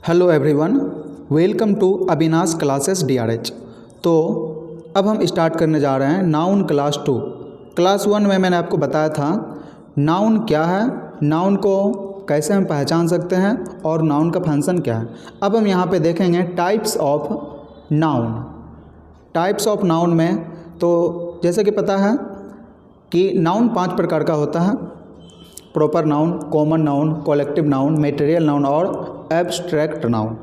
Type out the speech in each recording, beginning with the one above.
Hello everyone, welcome to Avinash classes DRH। तो अब हम स्टार्ट करने जा रहे हैं नाउन क्लास 2। क्लास 1 में मैंने आपको बताया था नाउन क्या है, नाउन को कैसे हम पहचान सकते हैं और नाउन का फंक्शन क्या है। अब हम यहाँ पे देखेंगे types of noun. Types of noun में तो जैसे कि पता है कि नाउन 5 प्रकार का होता है: proper noun, common noun, collective noun, material noun और एब्स्ट्रैक्ट नाउन।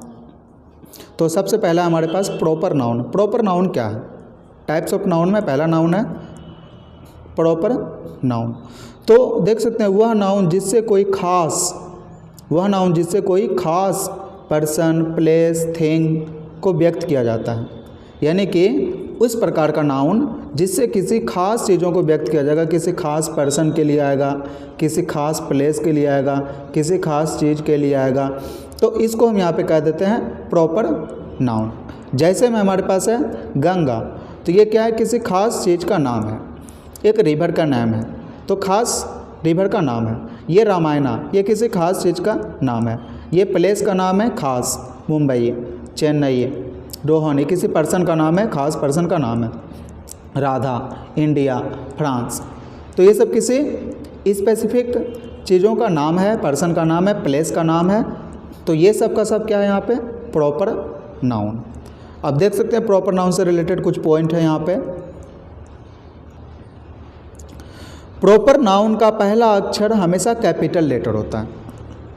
तो सबसे पहला हमारे पास प्रॉपर नाउन। प्रॉपर नाउन क्या है? टाइप्स ऑफ नाउन में पहला नाउन है प्रॉपर नाउन। तो देख सकते हैं वह नाउन जिससे कोई खास पर्सन, प्लेस, थिंग को व्यक्त किया जाता है। यानी कि उस प्रकार का नाउन जिससे किसी खास चीज़ों को व्यक्त किया जाएगा, किसी खास पर्सन के लिए आएगा, किसी खास प्लेस के लिए आएगा, किसी खास चीज़ के लिए आएगा, तो इसको हम यहाँ पे कह देते हैं प्रॉपर नाउन। जैसे में हमारे पास है गंगा, तो ये क्या है? किसी खास चीज़ का नाम है, एक रिवर का नाम है, तो खास रिवर का नाम है। ये रामायणा, ये किसी खास चीज़ का नाम है। ये प्लेस का नाम है खास, मुंबई, चेन्नई, रोहन, ये किसी पर्सन का नाम है, खास पर्सन का नाम है। राधा, इंडिया, फ्रांस, तो ये सब किसी स्पेसिफिक चीज़ों का नाम है, पर्सन का नाम है, प्लेस का नाम है। तो ये सब का सब क्या है यहाँ पे? Proper noun. अब देख सकते हैं प्रॉपर नाउन से रिलेटेड कुछ पॉइंट है यहाँ पे। प्रॉपर नाउन का पहला अक्षर हमेशा कैपिटल लेटर होता है।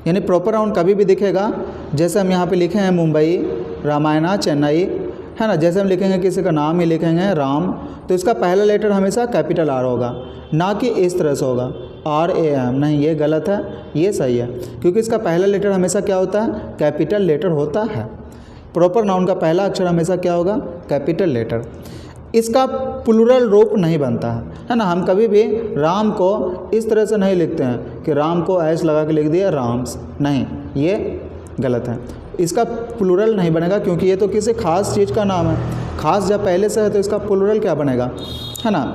यानी प्रॉपर नाउन कभी भी दिखेगा, जैसे हम यहाँ पे लिखे हैं मुंबई, रामायणा, चेन्नई, है ना। जैसे हम लिखेंगे किसी का नाम ही लिखेंगे राम, तो इसका पहला लेटर हमेशा कैपिटल आर होगा, ना कि इस तरह से होगा RAM। नहीं, ये गलत है, ये सही है, क्योंकि इसका पहला लेटर हमेशा क्या होता है? कैपिटल लेटर होता है। प्रॉपर नाउन का पहला अक्षर हमेशा क्या होगा? Capital letter. इसका प्लूरल रूप नहीं बनता है ना। हम कभी भी राम को इस तरह से नहीं लिखते हैं कि राम को ऐसे लगा के लिख दिया राम्स, नहीं, ये गलत है। इसका प्लूरल नहीं बनेगा, क्योंकि ये तो किसी खास चीज़ का नाम है। खास जब पहले से है तो इसका प्लूरल क्या बनेगा, है ना।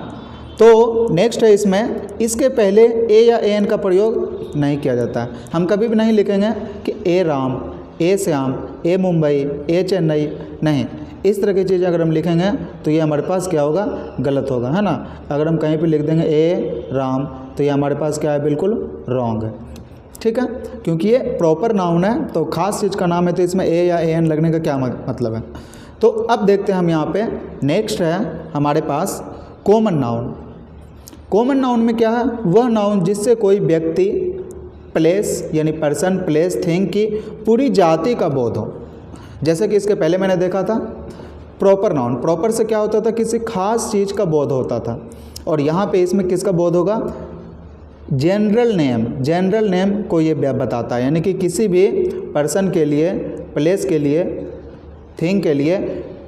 तो नेक्स्ट है, इसमें इसके पहले ए या AN का प्रयोग नहीं किया जाता है। हम कभी भी नहीं लिखेंगे कि ए राम, ए श्याम, ए मुंबई, ए चेन्नई, नहीं। इस तरह की चीज़ें अगर हम लिखेंगे तो ये हमारे पास क्या होगा? गलत होगा, है ना। अगर हम कहीं पे लिख देंगे ए राम, तो ये हमारे पास क्या है? बिल्कुल रॉन्ग है, ठीक है, क्योंकि ये प्रॉपर नाउन है, तो खास चीज़ का नाम है, तो इसमें ए या AN लगने का क्या मतलब है। तो अब देखते हैं हम यहाँ पे, नेक्स्ट है हमारे पास कॉमन नाउन। कॉमन नाउन में क्या है? वह नाउन जिससे कोई व्यक्ति, प्लेस यानी पर्सन, प्लेस, थिंग की पूरी जाति का बोध हो। जैसे कि इसके पहले मैंने देखा था प्रॉपर नाउन। प्रॉपर से क्या होता था? किसी खास चीज़ का बोध होता था, और यहाँ पे इसमें किसका बोध होगा? General name. जनरल नेम को ये बताता है, यानी कि किसी भी पर्सन के लिए, प्लेस के लिए, थिंग के लिए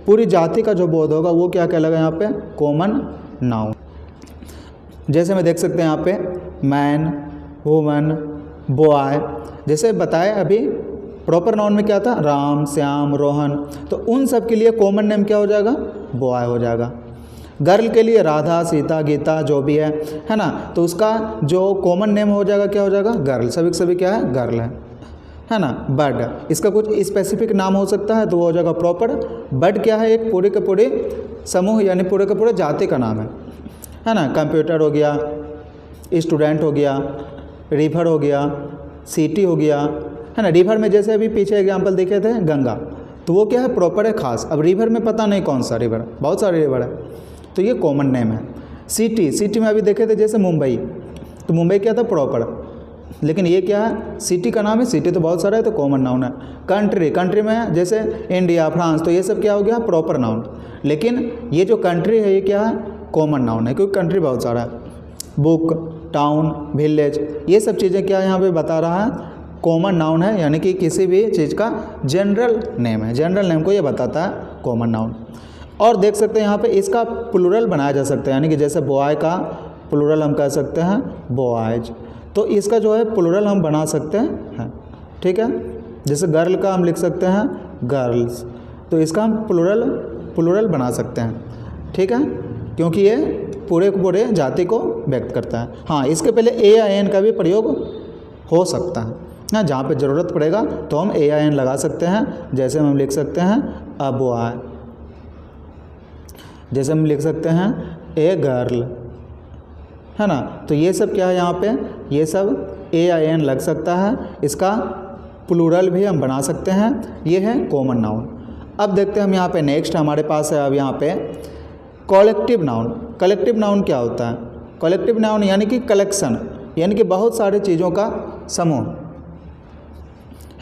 पूरी जाति का जो बोध होगा वो क्या कहलाएगा यहाँ पे? Common noun. जैसे मैं देख सकते हैं यहाँ पे मैन, वुमन, बॉय, जैसे बताए अभी प्रॉपर नाउन में क्या था? राम, श्याम, रोहन, तो उन सब के लिए कॉमन नेम क्या हो जाएगा? बॉय हो जाएगा। गर्ल के लिए राधा, सीता, गीता, जो भी है ना, तो उसका जो कॉमन नेम हो जाएगा क्या हो जाएगा? गर्ल। सभी क्या है? गर्ल है ना। बर्ड, इसका कुछ स्पेसिफिक नाम हो सकता है, तो वो हो जाएगा प्रॉपर। बर्ड क्या है? एक पूरे के पूरे समूह, यानी पूरे के पूरे जाति का नाम है ना। कंप्यूटर हो गया, स्टूडेंट हो गया, रिवर हो गया, सिटी हो गया, है ना। रिवर में जैसे अभी पीछे एग्जाम्पल देखे थे गंगा, तो वो क्या है? प्रॉपर है, खास। अब रिवर में पता नहीं कौन सा रिवर, बहुत सारे रिवर है, तो ये कॉमन नेम है। सिटी में अभी देखे थे जैसे मुंबई, तो मुंबई क्या था? प्रॉपर। लेकिन ये क्या है? सिटी का नाम है, सिटी तो बहुत सारा है, तो कॉमन नाउन है। कंट्री में जैसे इंडिया, फ्रांस, तो ये सब क्या हो गया? Proper noun. लेकिन ये जो कंट्री है ये क्या है? कॉमन नाउन है, क्योंकि कंट्री बहुत सारा है। बुक, टाउन, विलेज, ये सब चीज़ें क्या यहाँ पे बता रहा है? कॉमन नाउन है, यानी कि किसी भी चीज़ का जनरल नेम है। जनरल नेम को ये बताता है कॉमन नाउन। और देख सकते हैं यहाँ पे इसका प्लूरल बनाया जा सकता है, यानी कि जैसे बॉय का प्लूरल हम कह सकते हैं बॉयज, तो इसका जो है प्लूरल हम बना सकते हैं, ठीक है। जैसे गर्ल का हम लिख सकते हैं गर्ल्स, तो इसका हम प्लूरल बना सकते हैं, ठीक है, क्योंकि ये पूरे जाति को व्यक्त करता है। हाँ, इसके पहले ए या AN का भी प्रयोग हो सकता है, हाँ, जहाँ पे ज़रूरत पड़ेगा तो हम AIN लगा सकते हैं। जैसे हम लिख सकते हैं अ बॉय, जैसे हम लिख सकते हैं ए गर्ल, है ना। तो ये सब क्या है यहाँ पे, ये सब AIN लग सकता है। इसका प्लूरल भी हम बना सकते हैं। ये है कॉमन नाउन। अब देखते हैं हम यहाँ पे नेक्स्ट हमारे पास है अब यहाँ पे कलेक्टिव नाउन। कलेक्टिव नाउन क्या होता है? कलेक्टिव नाउन यानी कि कलेक्शन, यानी कि बहुत सारी चीज़ों का समूह,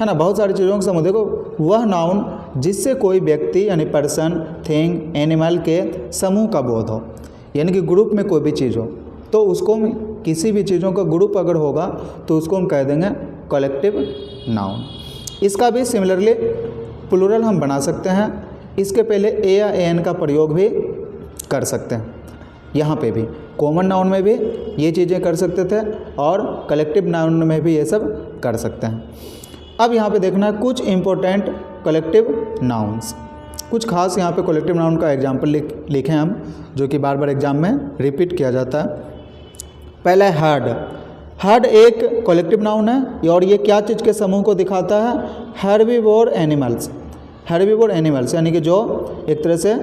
है ना, बहुत सारी चीज़ों का समूह। देखो, वह नाउन जिससे कोई व्यक्ति यानी पर्सन, थिंग, एनिमल के समूह का बोध हो, यानी कि ग्रुप में कोई भी चीज़ हो तो उसको किसी भी चीज़ों का ग्रुप अगर होगा तो उसको हम कह देंगे कलेक्टिव नाउन। इसका भी सिमिलरली प्लूरल हम बना सकते हैं। इसके पहले ए या एन का प्रयोग भी कर सकते हैं। यहाँ पे भी कॉमन नाउन में भी ये चीज़ें कर सकते थे और कलेक्टिव नाउन में भी ये सब कर सकते हैं। अब यहाँ पे देखना है कुछ इम्पोर्टेंट कलेक्टिव नाउन्स, कुछ खास यहाँ पे कलेक्टिव नाउन का एग्जाम्पल लिखे हम, जो कि बार बार एग्जाम में रिपीट किया जाता है। पहला है हर्ड। हर्ड एक कलेक्टिव नाउन है और ये क्या चीज़ के समूह को दिखाता है? Herbivore animals. हर्बीवोर एनिमल्स यानी कि जो एक तरह से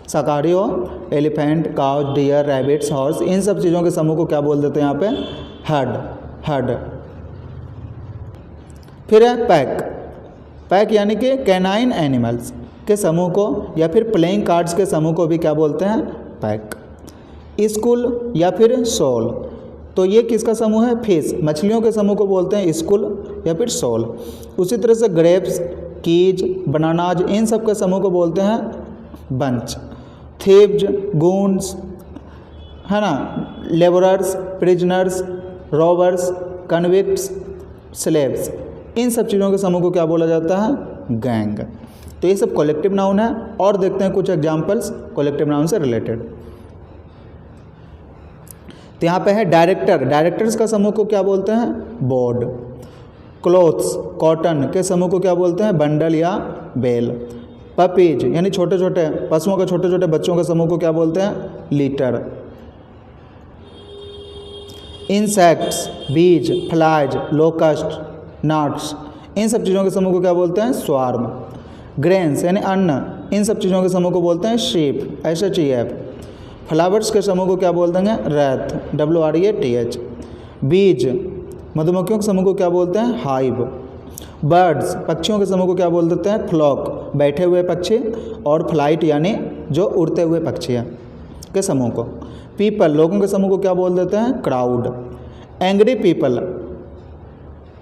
शाकाहारी हो, elephant, cow, deer, rabbits, horse, इन सब चीज़ों के समूह को क्या बोल देते हैं यहाँ पे? हर्ड। हर्ड। फिर है पैक। पैक यानी कि कैनाइन एनिमल्स के समूह को या फिर प्लेइंग कार्ड्स के समूह को भी क्या बोलते हैं? पैक। स्कूल या फिर सोल, तो ये किसका समूह है? फिश, मछलियों के समूह को बोलते हैं स्कूल या फिर सोल। उसी तरह से ग्रेप्स, कीज, बनानाज, इन सब के समूह को बोलते हैं बंच। थीव्स, गून्स, है ना, labourers, prisoners, robbers, convicts, slaves, इन सब चीज़ों के समूह को क्या बोला जाता है? गैंग। तो ये सब कलेक्टिव नाउन है। और देखते हैं कुछ एग्जाम्पल्स कलेक्टिव नाउन से रिलेटेड। तो यहाँ पे है डायरेक्टर। डायरेक्टर्स का समूह को क्या बोलते हैं? बोर्ड। क्लोथ्स, कॉटन के समूह को क्या बोलते हैं? बंडल या बेल। पपीज यानी छोटे छोटे पशुओं के छोटे छोटे बच्चों के समूह को क्या बोलते हैं? लीटर। इंसेक्ट्स, बीज, फ्लाइज, लोकस्ट, नट्स, इन सब चीज़ों के समूह को क्या बोलते हैं? स्वार्म। ग्रेन्स यानी अन्न, इन सब चीज़ों के समूह को बोलते हैं शीप, SHEF। फ्लावर्स के समूह को क्या बोल देंगे? Wreath, WREATH। बीज, मधुमक्खियों के समूह को क्या बोलते हैं? हाइव। बर्ड्स, पक्षियों के समूह को क्या बोल देते हैं? फ्लॉक, बैठे हुए पक्षी। और फ्लाइट यानी जो उड़ते हुए पक्षी हैं के समूह को। पीपल, लोगों के समूह को क्या बोल देते हैं? क्राउड। एंग्री पीपल,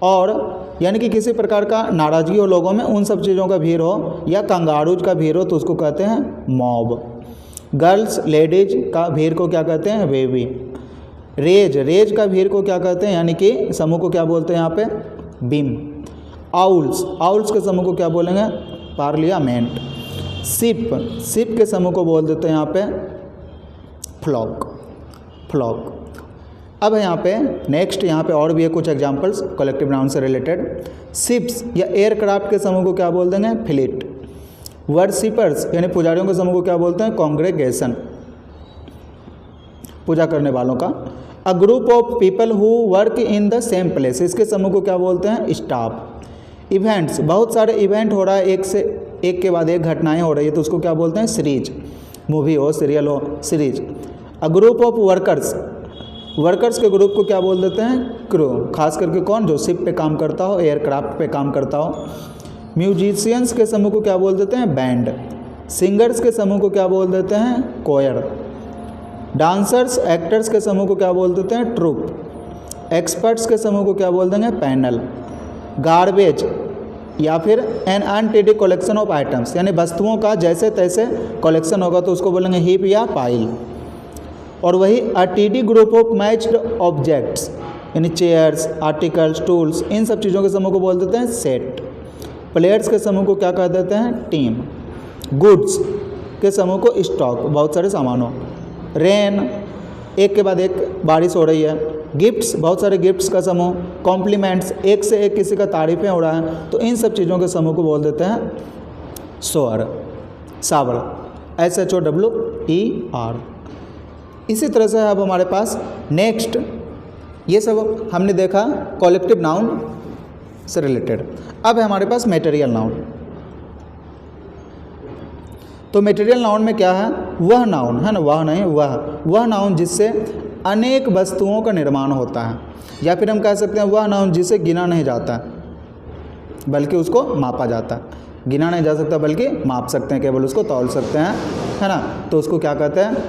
और यानी कि किसी प्रकार का नाराज़गी हो लोगों में, उन सब चीज़ों का भीड़ हो, या कंगारूज का भीड़ हो तो उसको कहते हैं मॉब। गर्ल्स, लेडीज का भीड़ को क्या कहते हैं? वेवी। रेज, रेज का भीड़ को क्या कहते हैं? यानी कि समूह को क्या बोलते हैं यहाँ पे? बीम। आउल्स, आउल्स के समूह को क्या बोलेंगे? पार्लियामेंट। शिप, शिप के समूह को बोल देते हैं यहाँ पे? फ्लॉक। फ्लॉक। अब यहाँ पे नेक्स्ट यहाँ पे और भी है कुछ एग्जांपल्स कलेक्टिव नाउन से रिलेटेड। शिप्स या एयरक्राफ्ट के समूह को क्या बोल देंगे? फ्लीट। वर्शिपर्स यानी पुजारियों के समूह को क्या बोलते हैं? कॉन्ग्रेगेशन, पूजा करने वालों का। A group of people who work in the same place, इसके समूह को क्या बोलते हैं? स्टाफ। इवेंट्स, बहुत सारे इवेंट हो रहा है, एक से एक के बाद एक घटनाएं हो रही है तो उसको क्या बोलते हैं? सीरीज, मूवी हो, सीरियल हो, series. A group of workers, workers के ग्रुप को क्या बोल देते हैं? क्रू, खास करके कौन? जो शिप पे काम करता हो, एयरक्राफ्ट पे काम करता हो। म्यूजिशियंस के समूह को क्या बोल देते हैं? बैंड। सिंगर्स के समूह को क्या बोल देते हैं? कोयर। डांसर्स, एक्टर्स के समूह को क्या बोल देते हैं? ट्रूप। एक्सपर्ट्स के समूह को क्या बोल देंगे? पैनल। गार्बेज या फिर एन अनटिडी कलेक्शन ऑफ आइटम्स, यानी वस्तुओं का जैसे तैसे कलेक्शन होगा तो उसको बोलेंगे हीप या पाइल। और वही a tidy group of matched objects, यानी चेयर्स, आर्टिकल्स, टूल्स, इन सब चीज़ों के समूह को बोल देते हैं सेट। प्लेयर्स के समूह को क्या कह देते हैं? टीम। गुड्स के समूह को स्टॉक, बहुत सारे सामानों। रेन, एक के बाद एक बारिश हो रही है। गिफ्ट्स, बहुत सारे गिफ्ट्स का समूह। कॉम्प्लीमेंट्स, एक से एक किसी का तारीफ़ें हो रहा है तो इन सब चीज़ों के समूह को बोल देते हैं शोर, शावर, SHOWER। इसी तरह से अब हमारे पास नेक्स्ट, ये सब हमने देखा कलेक्टिव नाउन से रिलेटेड। अब है हमारे पास मटेरियल नाउन। तो मटेरियल नाउन में क्या है, वह नाउन है ना, वह नहीं, वह नाउन जिससे अनेक वस्तुओं का निर्माण होता है, या फिर हम कह सकते हैं वह नाउन जिसे गिना नहीं जाता बल्कि उसको मापा जाता है। गिना नहीं जा सकता बल्कि माप सकते हैं, केवल उसको तौल सकते हैं, है ना, तो उसको क्या कहते हैं,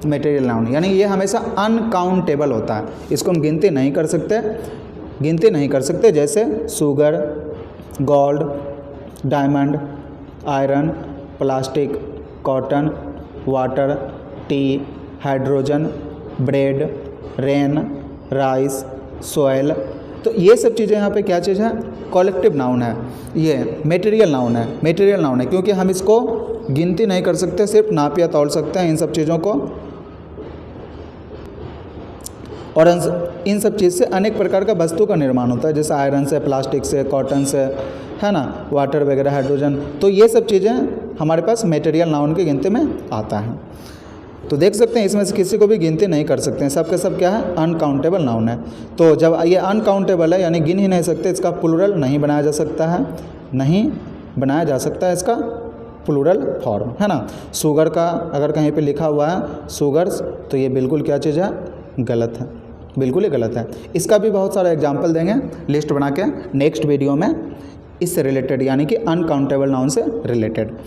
मटेरियल नाउन। यानी ये हमेशा अनकाउंटेबल होता है, इसको हम गिनती नहीं कर सकते जैसे sugar, gold, diamond, iron, plastic, cotton, water, T, hydrogen, bread, rain, rice, soil. तो ये सब चीज़ें यहाँ पे क्या चीज़ है, कलेक्टिव नाउन है, ये मटेरियल नाउन है, क्योंकि हम इसको गिनती नहीं कर सकते, सिर्फ नाप या तौल सकते हैं इन सब चीज़ों को। और इन सब चीज़ से अनेक प्रकार का वस्तु का निर्माण होता है, जैसे आयरन से, प्लास्टिक से, कॉटन से, है ना, वाटर वगैरह, हाइड्रोजन। तो ये सब चीज़ें हमारे पास मटेरियल नाउन की गिनती में आता है। तो देख सकते हैं इसमें से किसी को भी गिनती नहीं कर सकते हैं, सब के सब क्या है, अनकाउंटेबल नाउन है। तो जब ये अनकाउंटेबल है यानी गिन ही नहीं सकते, इसका प्लूरल नहीं बनाया जा सकता है, इसका प्लूरल फॉर्म, है ना। शुगर का अगर कहीं पे लिखा हुआ है शुगर्स, तो ये बिल्कुल क्या चीज़ है, गलत है, बिल्कुल ही गलत है। इसका भी बहुत सारा एग्जाम्पल देंगे लिस्ट बना के नेक्स्ट वीडियो में, इससे रिलेटेड यानी कि अनकाउंटेबल नाउन से रिलेटेड।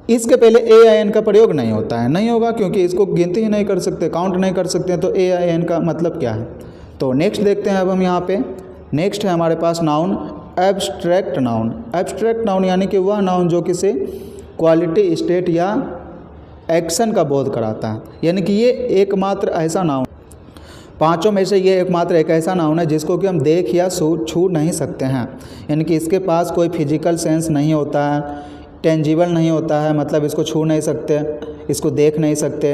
इसके पहले AIN का प्रयोग नहीं होगा क्योंकि इसको गिनती ही नहीं कर सकते, काउंट नहीं कर सकते हैं, तो AIN का मतलब क्या है। तो नेक्स्ट देखते हैं अब हम यहाँ पे। नेक्स्ट है हमारे पास नाउन एब्स्ट्रैक्ट नाउन यानी कि वह नाउन जो किसी क्वालिटी, स्टेट या एक्शन का बोध कराता है। यानी कि ये एकमात्र ऐसा नाउन, पांचों में से ये एकमात्र एक ऐसा नाउन है जिसको कि हम देख या छू नहीं सकते हैं। यानी कि इसके पास कोई फिजिकल सेंस नहीं होता है, टेंजिबल नहीं होता है, मतलब इसको छू नहीं सकते, इसको देख नहीं सकते,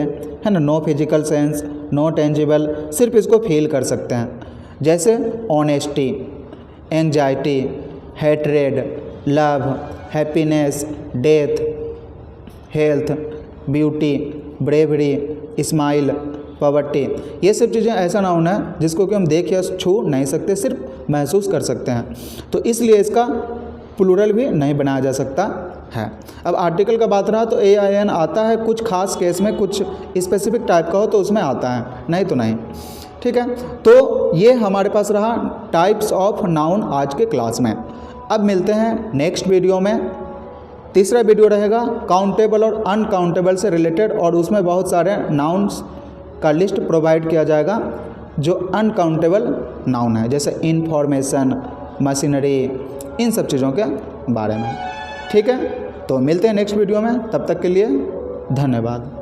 है ना, no physical sense, no tangible, सिर्फ इसको फील कर सकते हैं। जैसे honesty, anxiety, hatred, love, happiness, death, health, beauty, bravery, smile, poverty. ये सब चीज़ें ऐसा नाउन है जिसको कि हम देख या छू नहीं सकते, सिर्फ महसूस कर सकते हैं, तो इसलिए इसका प्लूरल भी नहीं बनाया जा सकता है। अब आर्टिकल का बात रहा तो AIN आता है कुछ खास केस में, कुछ स्पेसिफिक टाइप का हो तो उसमें आता है, नहीं तो नहीं, ठीक है। तो ये हमारे पास रहा टाइप्स ऑफ नाउन आज के क्लास में। अब मिलते हैं नेक्स्ट वीडियो में। तीसरा वीडियो रहेगा काउंटेबल और अनकाउंटेबल से रिलेटेड, और उसमें बहुत सारे नाउन्स का लिस्ट प्रोवाइड किया जाएगा जो अनकाउंटेबल नाउन है, जैसे इंफॉर्मेशन, मशीनरी, इन सब चीज़ों के बारे में, ठीक है। तो मिलते हैं नेक्स्ट वीडियो में, तब तक के लिए धन्यवाद।